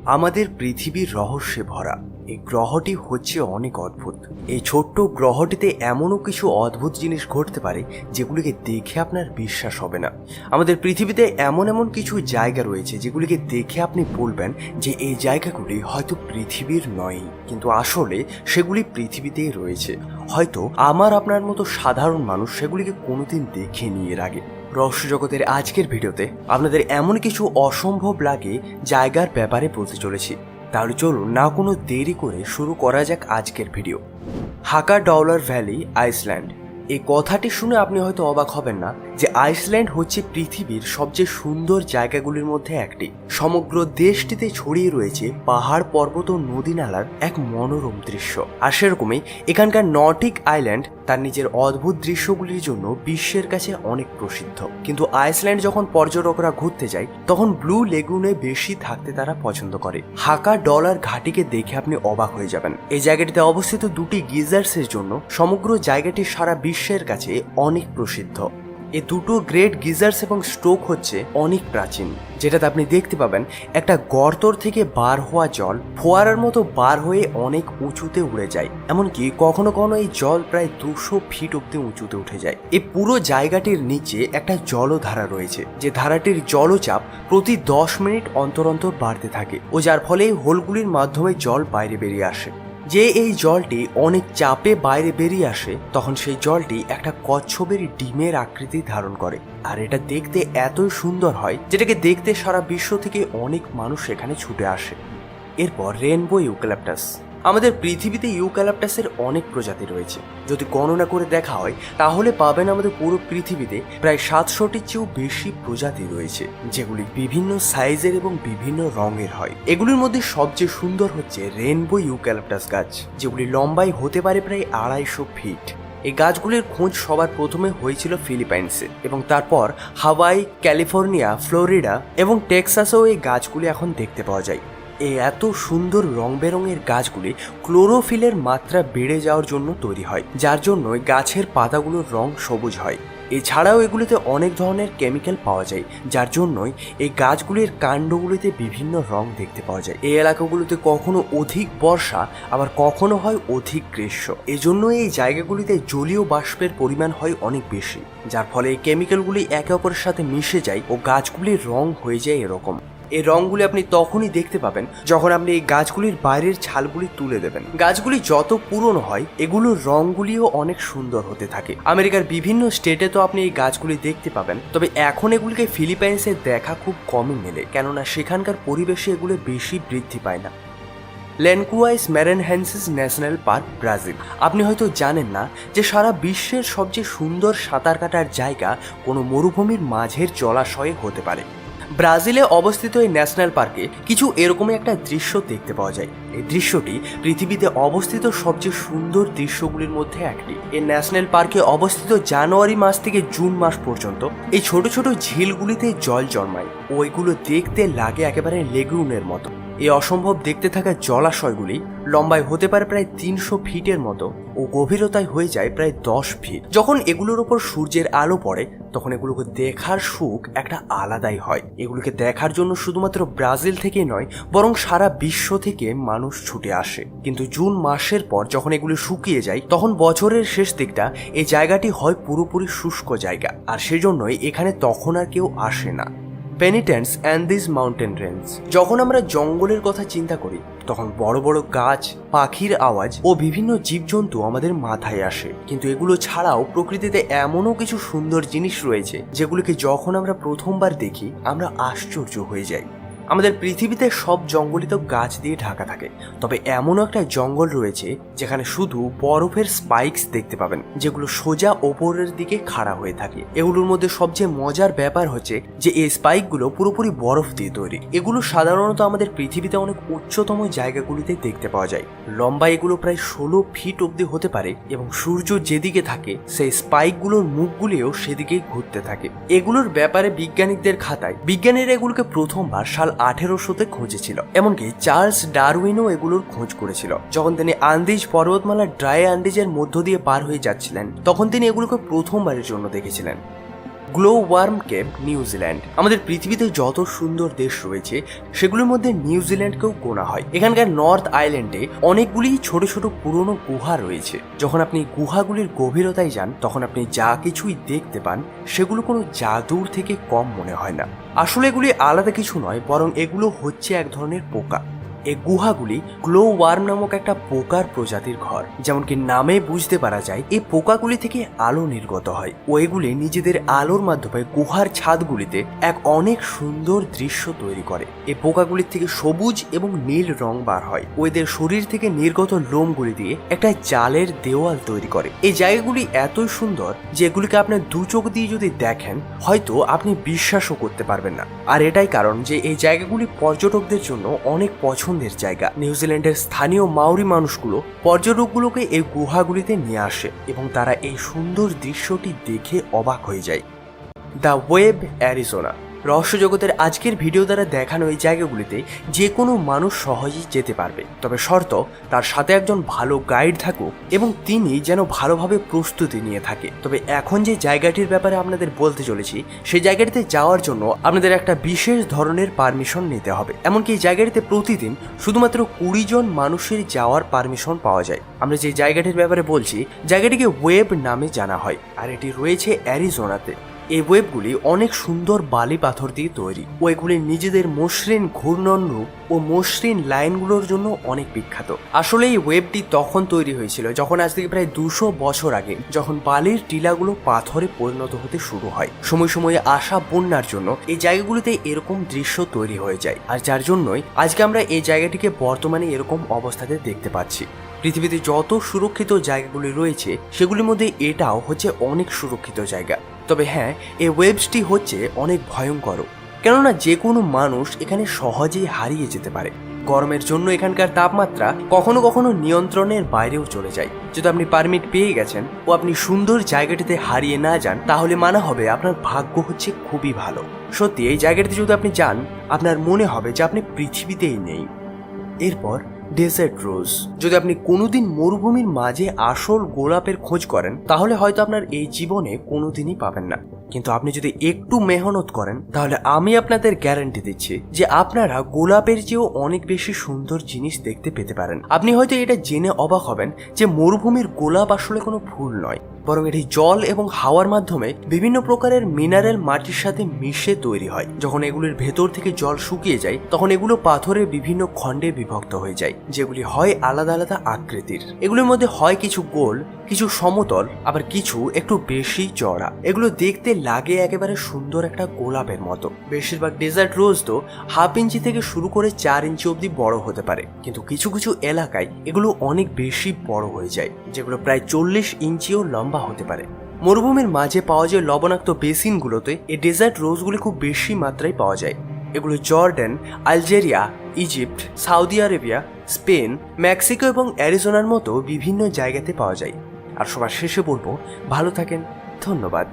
আমাদের পৃথিবীর রহস্যে ভরা এই গ্রহটি হচ্ছে অনেক অদ্ভুত। এই ছোট্ট গ্রহটিতে এমনও কিছু অদ্ভুত জিনিস ঘটতে পারে যেগুলিকে দেখে আপনার বিশ্বাস হবে না। আমাদের পৃথিবীতে এমন এমন কিছু জায়গা রয়েছে যেগুলিকে দেখে আপনি বলবেন যে এই জায়গাগুলি হয়তো পৃথিবীর নয়, কিন্তু আসলে সেগুলি পৃথিবীতেই রয়েছে। হয়তো আমার আপনার মতো সাধারণ মানুষ সেগুলিকে কোনোদিন দেখেনি এর আগে। রহস্য জগতের আজকের ভিডিওতে আপনাদের এমন কিছু অসম্ভব লাগে জায়গার ব্যাপারে বলতে চলেছি। তাহলে চলুন না কোনো দেরি করে শুরু করা যাক আজকের video. Haukadalur valley, Iceland. এই কথাটি শুনে আপনি হয়তো অবাক হবেন না যে আইসল্যান্ড হচ্ছে পৃথিবীর সবচেয়ে সুন্দর জায়গাগুলির মধ্যে একটি। সমগ্র দেশটিতে ছড়িয়ে রয়েছে পাহাড়, পর্বত ও নদী নালার এক মনোরম দৃশ্য। আর সেরকমই এখানকার নর্ডিক আইল্যান্ড তার নিজের অদ্ভুত দৃশ্যগুলির জন্য বিশ্বের কাছে অনেক প্রসিদ্ধ। কিন্তু আইসল্যান্ড যখন পর্যটকরা ঘুরতে যায় তখন ব্লু লেগুনে বেশি থাকতে তারা পছন্দ করে। হাকা ডলার ঘাটিকে দেখে আপনি অবাক হয়ে যাবেন। এই জায়গাটিতে অবস্থিত দুটি গিজার্সের জন্য সমগ্র জায়গাটি সারা বিশ্বের কাছে অনেক প্রসিদ্ধ। এই দুটো গ্রেট গিজার্স এবং স্ট্রোক হচ্ছে অনেক প্রাচীন, যেটাতে আপনি দেখতে পাবেন একটা গর্তর থেকে বার হওয়া জল ফোয়ারার মতো বার হয়ে অনেক উঁচুতে উড়ে যায়। এমনকি কখনো কখনো এই জল প্রায় 200 ফিট অব্দি উঁচুতে উঠে যায়। এই পুরো জায়গাটির নিচে একটা জলধারা রয়েছে, যে ধারাটির জলচাপ প্রতি 10 মিনিট অন্তর অন্তর বাড়তে থাকে ও যার ফলে এই হোলগুলির মাধ্যমে জল বাইরে বেরিয়ে আসে। যে এই জলটি অনেক চাপে বাইরে বেরিয়ে আসে তখন সেই জলটি একটা কচ্ছপের ডিমের আকৃতি ধারণ করে, আর এটা দেখতে এতই সুন্দর হয় যেটাকে দেখতে সারা বিশ্ব থেকে অনেক মানুষ এখানে ছুটে আসে। এরপর রেনবো ইউক্যালিপটাস। আমাদের পৃথিবীতে ইউক্যালিপটাসের অনেক প্রজাতি রয়েছে। যদি গণনা করে দেখা হয় তাহলে পাবেন আমাদের পুরো পৃথিবীতে প্রায় 700টির চেয়েও বেশি প্রজাতি রয়েছে, যেগুলি বিভিন্ন সাইজের এবং বিভিন্ন রঙের হয়। এগুলির মধ্যে সবচেয়ে সুন্দর হচ্ছে রেনবো ইউক্যালিপটাস গাছ, যেগুলি লম্বায় হতে পারে প্রায় 250 ফিট। এই গাছগুলির খোঁজ সবার প্রথমে হয়েছিল ফিলিপাইন্সে এবং তারপর হাওয়াই, ক্যালিফোর্নিয়া, ফ্লোরিডা এবং টেক্সাসেও এই গাছগুলি এখন দেখতে পাওয়া যায়। এই এত সুন্দর রং বেরঙের গাছগুলি ক্লোরোফিলের মাত্রা বেড়ে যাওয়ার জন্য তৈরি হয়, যার জন্য গাছের পাতাগুলোর রং সবুজ হয়। এছাড়াও এগুলিতে অনেক ধরনের কেমিক্যাল পাওয়া যায়, যার জন্যই এই গাছগুলির কাণ্ডগুলিতে বিভিন্ন রং দেখতে পাওয়া যায়। এই এলাকাগুলিতে কখনো অধিক বর্ষা আবার কখনো হয় অধিক গ্রীষ্ম। এজন্য এই জায়গাগুলিতে জলীয় বাষ্পের পরিমাণ হয় অনেক বেশি, যার ফলে এই কেমিক্যালগুলি একে অপরের সাথে মিশে যায় ও গাছগুলির রং হয়ে যায় এরকম। এই রঙগুলি আপনি তখনই দেখতে পাবেন যখন আপনি এই গাছগুলির বাইরের ছালগুলি তুলে দেবেন। গাছগুলি যত পুরনো হয় এগুলোর রঙগুলিও অনেক সুন্দর হতে থাকে। আমেরিকার বিভিন্ন স্টেটে তো আপনি এই গাছগুলি দেখতে পাবেন, তবে এখন এগুলিকে ফিলিপাইন্সে দেখা খুব কমই মেলে, কেননা সেখানকার পরিবেশে এগুলো বেশি বৃদ্ধি পায় না। লেনকুয়াইস ম্যারেনহেন্সিস ন্যাশনাল পার্ক, ব্রাজিল। আপনি হয়তো জানেন না যে সারা বিশ্বের সবচেয়ে সুন্দর সাঁতার কাটার জায়গা কোনো মরুভূমির মাঝের জলাশয়ে হতে পারে। ব্রাজিলে অবস্থিত এই ন্যাশনাল পার্কে কিছু এরকমই একটা দৃশ্য দেখতে পাওয়া যায়। এই দৃশ্যটি পৃথিবীতে অবস্থিত সবচেয়ে সুন্দর দৃশ্যগুলির মধ্যে একটি। এই ন্যাশনাল পার্কে অবস্থিত জানুয়ারি মাস থেকে জুন মাস পর্যন্ত এই ছোট ছোট ঝিলগুলিতে জল জন্মায় ও এগুলো দেখতে লাগে একেবারে লেগুনের মতো। এই অসম্ভব দেখতে থাকা জলাশয়গুলি লম্বায় হতে পারে প্রায় 300 ফিটের মতো ও গভীরতায় হয়ে যায় প্রায় 10 ফিট। যখন এগুলোর ওপর সূর্যের আলো পড়ে তখন এগুলোকে দেখার সুখ একটা আলাদাই হয়। এগুলোকে দেখার জন্য শুধুমাত্র ব্রাজিল থেকেই নয় বরং সারা বিশ্ব থেকে মানুষ ছুটে আসে। কিন্তু জুন মাসের পর যখন এগুলো শুকিয়ে যায় তখন বছরের শেষ দিকটা এই জায়গাটি হয় পুরোপুরি শুষ্ক জায়গা, আর সেজন্যই এখানে তখন আর কেউ আসে না। পেনিটেন্স অ্যান্ডিজ মাউন্টেন রেঞ্জ। যখন আমরা জঙ্গলের কথা চিন্তা করি তখন বড় বড় গাছ, পাখির আওয়াজ ও বিভিন্ন জীবজন্তু আমাদের মাথায় আসে, কিন্তু এগুলো ছাড়াও প্রকৃতিতে এমনও কিছু সুন্দর জিনিস রয়েছে যেগুলোকে যখন আমরা প্রথমবার দেখি আমরা আশ্চর্য হয়ে যাই। আমাদের পৃথিবীতে সব জঙ্গলই তো গাছ দিয়ে ঢাকা থাকে, তবে এমনও একটা জঙ্গল রয়েছে যেখানে শুধু বরফের স্পাইকস দেখতে পাবেন, যেগুলো সোজা ওপরের দিকে খাড়া হয়ে থাকে। এগুলোর মধ্যে সবচেয়ে মজার ব্যাপার হচ্ছে যে এই স্পাইকগুলো পুরোপুরি বরফ দিয়ে তৈরি। এগুলো সাধারণত আমাদের পৃথিবীতে অনেক উচ্চতম জায়গাগুলিতে দেখতে পাওয়া যায়। লম্বা এগুলো প্রায় 16 ফিট অব্দি হতে পারে এবং সূর্য যেদিকে থাকে সেই স্পাইকগুলোর মুখগুলিও সেদিকেই ঘুরতে থাকে। এগুলোর ব্যাপারে বিজ্ঞানীদের খাতায় বিজ্ঞানীরা এগুলোকে প্রথমবার সাল 1800-তে খুঁজেছিল। এমনকি চার্লস ডারউইনও এগুলোর খোঁজ করেছিল। যখন তিনি আন্দিজ পর্বতমালার ড্রাই আন্দিজের মধ্য দিয়ে পার হয়ে যাচ্ছিলেন তখন তিনি এগুলোকে প্রথমবারের জন্য দেখেছিলেন। Glow worm cave New Zealand. আমাদের পৃথিবীতে যত সুন্দর দেশ রয়েছে সেগুলোর মধ্যে নিউজিল্যান্ডকেও গোনা হয়। এখানকার নর্থ আইল্যান্ডে অনেকগুলি ছোট ছোট পুরনো গুহা রয়েছে। যখন আপনি গুহাগুলির গভীরতায় যান তখন আপনি যা কিছুই দেখতে পান সেগুলো কোনো জাদুর থেকে কম মনে হয় না। আসলে এগুলি আলাদা কিছু নয়, বরং এগুলো হচ্ছে এক ধরনের পোকা। এই গুহাগুলি গ্লো ওয়ার্ম নামক একটা পোকার প্রজাতির ঘর। যেমন কি নামে বুঝতে পারা যায়, এই পোকাগুলি থেকে আলো নির্গত হয় ও এগুলি নিজেদের আলোর মাধ্যমে গুহার ছাদগুলিতে এক অনেক সুন্দর দৃশ্য তৈরি করে। এই পোকাগুলির থেকে সবুজ এবং নীল রং বার হয় ও এদের শরীর থেকে নির্গত লোমগুলি দিয়ে একটা জালের দেওয়াল তৈরি করে। এই জায়গাগুলি এতই সুন্দর যে এগুলিকে আপনার দু চোখ দিয়ে যদি দেখেন হয়তো আপনি বিশ্বাসও করতে পারবেন না। আর এটাই কারণ যে এই জায়গাগুলি পর্যটকদের জন্য অনেক পছন্দের জায়গা। নিউজিল্যান্ডের স্থানীয় মাউরি মানুষগুলো পর্যটকগুলোকে এই গুহাগুলিতে নিয়ে আসে এবং তারা এই সুন্দর দৃশ্যটি দেখে অবাক হয়ে যায়। The web, Arizona. রহস্য জগতের আজকের ভিডিও দ্বারা দেখানো এই জায়গাগুলিতে যে কোনো মানুষ সহজেই যেতে পারবে, তবে শর্ত তার সাথে একজন ভালো গাইড থাকুক এবং তিনি যেন ভালোভাবে প্রস্তুতি নিয়ে থাকে। তবে এখন যে জায়গাটির ব্যাপারে আপনাদের বলতে চলেছি সেই জায়গাটিতে যাওয়ার জন্য আপনাদের একটা বিশেষ ধরনের পারমিশন নিতে হবে। এমনকি এই জায়গাটিতে প্রতিদিন শুধুমাত্র 20 জন মানুষের যাওয়ার পারমিশন পাওয়া যায়। আমরা যে জায়গাটির ব্যাপারে বলছি জায়গাটিকে ওয়েব নামে জানা হয় আর এটি রয়েছে অ্যারিজোনাতে। এই ওয়েবগুলি অনেক সুন্দর বালি পাথর দিয়ে তৈরি ও এগুলি নিজেদের মসৃণ ঘূর্ণন রূপ ও মসৃণ লাইনগুলোর জন্য অনেক বিখ্যাত। আসলে এই ওয়েবটি তখন তৈরি হয়েছিল যখন আজ থেকে প্রায় 200 বছর আগে, যখন বালির টিলাগুলো পাথরে পরিণত হতে শুরু হয়। সময় সময়ে আসা বন্যার জন্য এই জায়গাগুলিতে এরকম দৃশ্য তৈরি হয়ে যায়, আর যার জন্যই আজকে আমরা এই জায়গাটিকে বর্তমানে এরকম অবস্থাতে দেখতে পাচ্ছি। পৃথিবীতে যত সুরক্ষিত জায়গাগুলি রয়েছে সেগুলির মধ্যে এটাও হচ্ছে অনেক সুরক্ষিত জায়গা। তবে হ্যাঁ, এই ওয়েবসটি হচ্ছে অনেক ভয়ঙ্কর, কেননা যে কোনো মানুষ এখানে সহজেই হারিয়ে যেতে পারে। গরমের জন্য এখানকার তাপমাত্রা কখনো কখনো নিয়ন্ত্রণের বাইরেও চলে যায়। যদি আপনি পারমিট পেয়ে গেছেন ও আপনি সুন্দর জায়গাটিতে হারিয়ে না যান তাহলে মানা হবে আপনার ভাগ্য হচ্ছে খুবই ভালো। সত্যি এই জায়গাটিতে যদি আপনি যান আপনার মনে হবে যে আপনি পৃথিবীতেই নেই। এরপর ডেজার্ট রোজ। যদি আপনি কোনোদিন মরুভূমির মাঝে আসল গোলাপের খোঁজ করেন তাহলে হয়তো আপনার এই জীবনে কোনোদিনই পাবেন না, কিন্তু আপনি যদি একটু মেহনত করেন তাহলে আমি আপনাদের গ্যারান্টি দিচ্ছি যে আপনারা গোলাপের চেয়েও অনেক বেশি সুন্দর জিনিস দেখতে পেতে পারেন। আপনি হয়তো এটা জেনে অবাক হবেন যে মরুভূমির গোলাপ আসলে কোনো ফুল নয়, বরং এটি জল এবং হাওয়ার মাধ্যমে বিভিন্ন প্রকারের মিনারেল মাটির সাথে মিশে তৈরি হয়। যখন এগুলির ভেতর থেকে জল শুকিয়ে যায় তখন এগুলো পাথরের বিভিন্ন খণ্ডে বিভক্ত হয়ে যায়, যেগুলি হয় আলাদা আলাদা আকৃতির। এগুলোর মধ্যে হয় কিছু গোল, কিছু সমতল, আবার কিছু একটু বেশি চড়া। এগুলো দেখতে লাগে একেবারে সুন্দর একটা গোলাপের মতো। বেশিরভাগ ডেজার্ট রোজ তো 1/2 ইঞ্চি থেকে শুরু করে 4 ইঞ্চি অব্দি বড় হতে পারে, কিন্তু কিছু কিছু এলাকায় এগুলো অনেক বেশি বড় হয়ে যায়, যেগুলো প্রায় 40 ইঞ্চিও লম্বা হতে পারে। মরুভূমির মাঝে পাওয়া যায় লবণাক্ত বেসিনগুলোতে এই ডেজার্ট রোজগুলি খুব বেশি মাত্রায় পাওয়া যায়। এগুলো Jordan, Algeria, Egypt, Saudi Arabia, Spain, Mexico এবং অ্যারিজোনার মতো বিভিন্ন জায়গাতে পাওয়া যায়। আর সবার শেষে বলবো, ভালো থাকেন, ধন্যবাদ।